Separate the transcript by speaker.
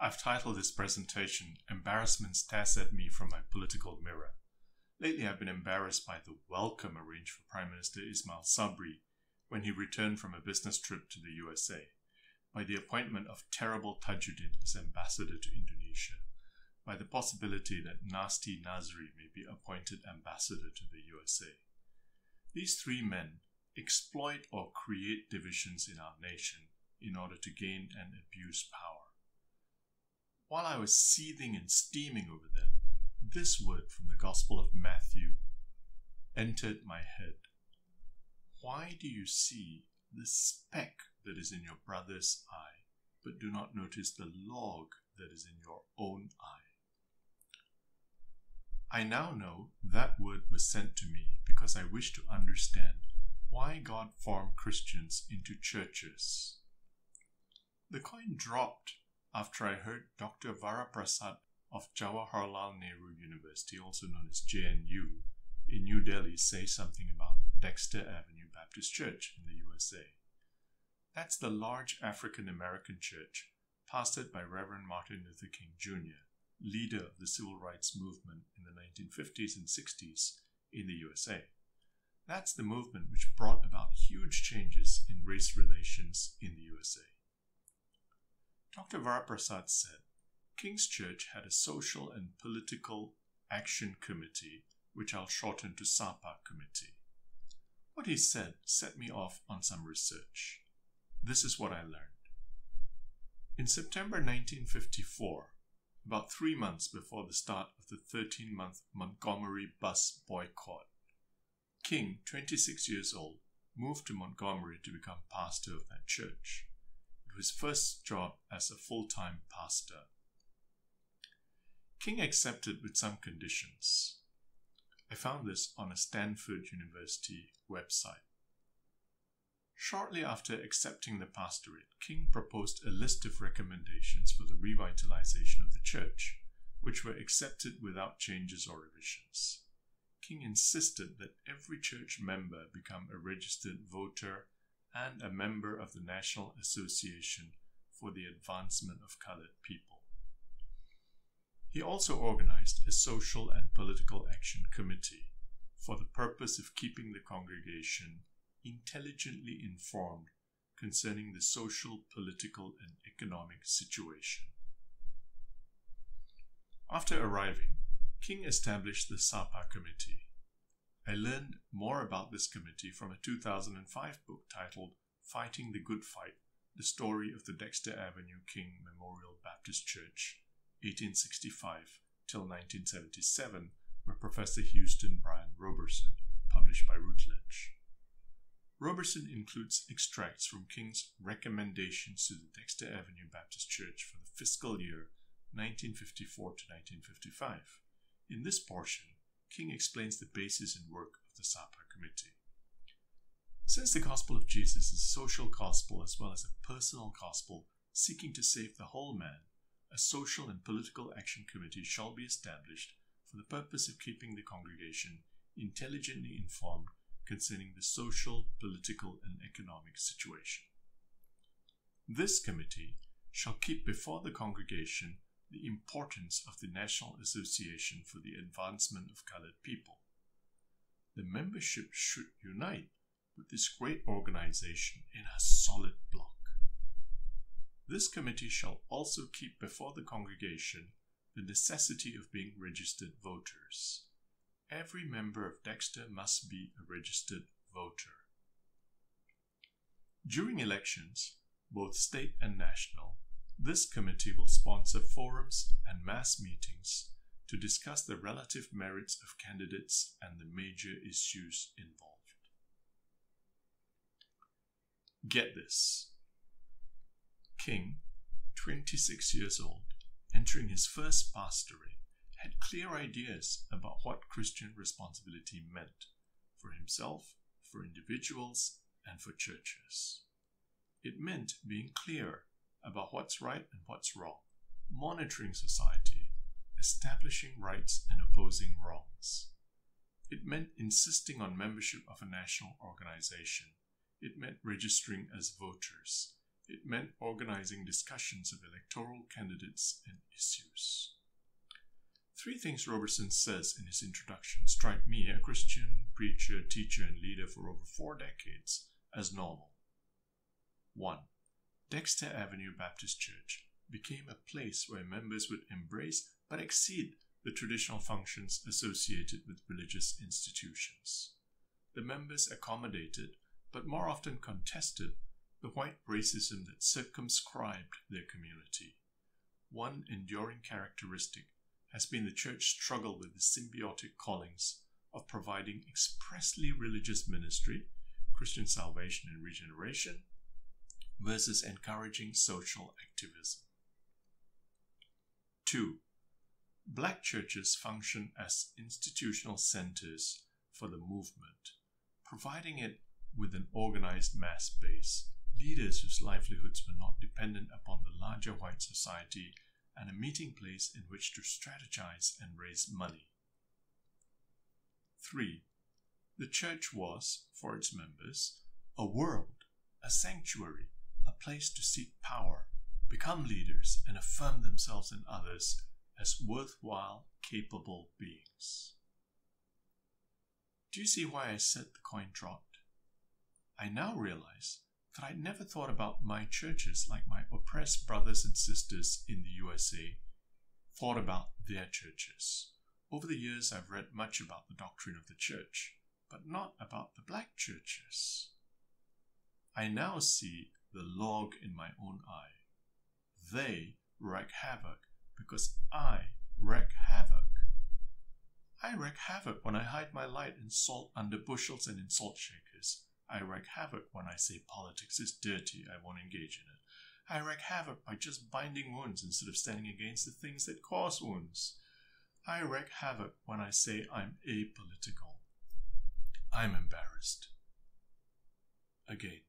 Speaker 1: I've titled this presentation, Embarrassment Stares at Me from My Political Mirror. Lately I've been embarrassed by the welcome arranged for Prime Minister Ismail Sabri when he returned from a business trip to the USA, by the appointment of terrible Tajuddin as ambassador to Indonesia, by the possibility that nasty Nazri may be appointed ambassador to the USA. These three men exploit or create divisions in our nation in order to gain and abuse power. While I was seething and steaming over them, this word from the Gospel of Matthew entered my head. Why do you see the speck that is in your brother's eye, but do not notice the log that is in your own eye? I now know that word was sent to me because I wish to understand why God formed Christians into churches. The coin dropped after I heard Dr. Varaprasad of Jawaharlal Nehru University, also known as JNU, in New Delhi say something about Dester Avenue Baptist Church in the USA. That's the large African-American church pastored by Reverend Martin Luther King Jr., leader of the civil rights movement in the 1950s and 60s in the USA. That's the movement which brought about huge changes in race relations in the USA. Dr. Varaprasad said, King's Church had a social and political action committee, which I'll shorten to SAPA committee. What he said set me off on some research. This is what I learned. In September 1954, about 3 months before the start of the 13-month Montgomery bus boycott, King, 26 years old, moved to Montgomery to become pastor of that church. It was his first job as a full-time pastor. King accepted with some conditions. I found this on a Stanford University website. Shortly after accepting the pastorate, King proposed a list of recommendations for the revitalization of the church, which were accepted without changes or revisions. King insisted that every church member become a registered voter and a member of the National Association for the Advancement of Colored People. He also organized a social and political action committee for the purpose of keeping the congregation intelligently informed concerning the social, political, and economic situation. After arriving, King established the SAPA committee. I learned more about this committee from a 2005 book titled Fighting the Good Fight, The Story of the Dester Avenue King Memorial Baptist Church, 1865 till 1977, by Professor Houston Bryan Roberson, published by Routledge. Roberson includes extracts from King's recommendations to the Dester Avenue Baptist Church for the fiscal year 1954 to 1955. In this portion, King explains the basis and work of the SAPA committee. Since the gospel of Jesus is a social gospel as well as a personal gospel seeking to save the whole man, a social and political action committee shall be established for the purpose of keeping the congregation intelligently informed concerning the social, political, and economic situation. This committee shall keep before the congregation the importance of the National Association for the Advancement of Colored People. The membership should unite with this great organization in a solid block. This committee shall also keep before the congregation the necessity of being registered voters. Every member of Dester must be a registered voter. During elections, both state and national, this committee will sponsor forums and mass meetings to discuss the relative merits of candidates and the major issues involved. Get this. King, 26 years old, entering his first pastorate, had clear ideas about what Christian responsibility meant for himself, for individuals, and for churches. It meant being clear about what's right and what's wrong, monitoring society, establishing rights and opposing wrongs. It meant insisting on membership of a national organization. It meant registering as voters. It meant organizing discussions of electoral candidates and issues. 3 things Robertson says in his introduction strike me, a Christian preacher, teacher, and leader for over 4 decades, as normal. 1. Dester Avenue Baptist Church became a place where members would embrace but exceed the traditional functions associated with religious institutions. The members accommodated, but more often contested, the white racism that circumscribed their community. One enduring characteristic has been the church struggle with the symbiotic callings of providing expressly religious ministry, Christian salvation and regeneration, versus encouraging social activism. 2. Black churches function as institutional centers for the movement, providing it with an organized mass base, leaders whose livelihoods were not dependent upon the larger white society, and a meeting place in which to strategize and raise money. 3. The church was, for its members, a world, a sanctuary, a place to seek power, become leaders, and affirm themselves and others as worthwhile, capable beings. Do you see why I said the coin dropped? I now realize that I'd never thought about my churches like my oppressed brothers and sisters in the USA thought about their churches. Over the years, I've read much about the doctrine of the church, but not about the black churches. I now see the log in my own eye. They wreak havoc because I wreak havoc. I wreak havoc when I hide my light and salt under bushels and in salt shakers. I wreak havoc when I say politics is dirty, I won't engage in it. I wreak havoc by just binding wounds instead of standing against the things that cause wounds. I wreak havoc when I say I'm apolitical. I'm embarrassed. Again,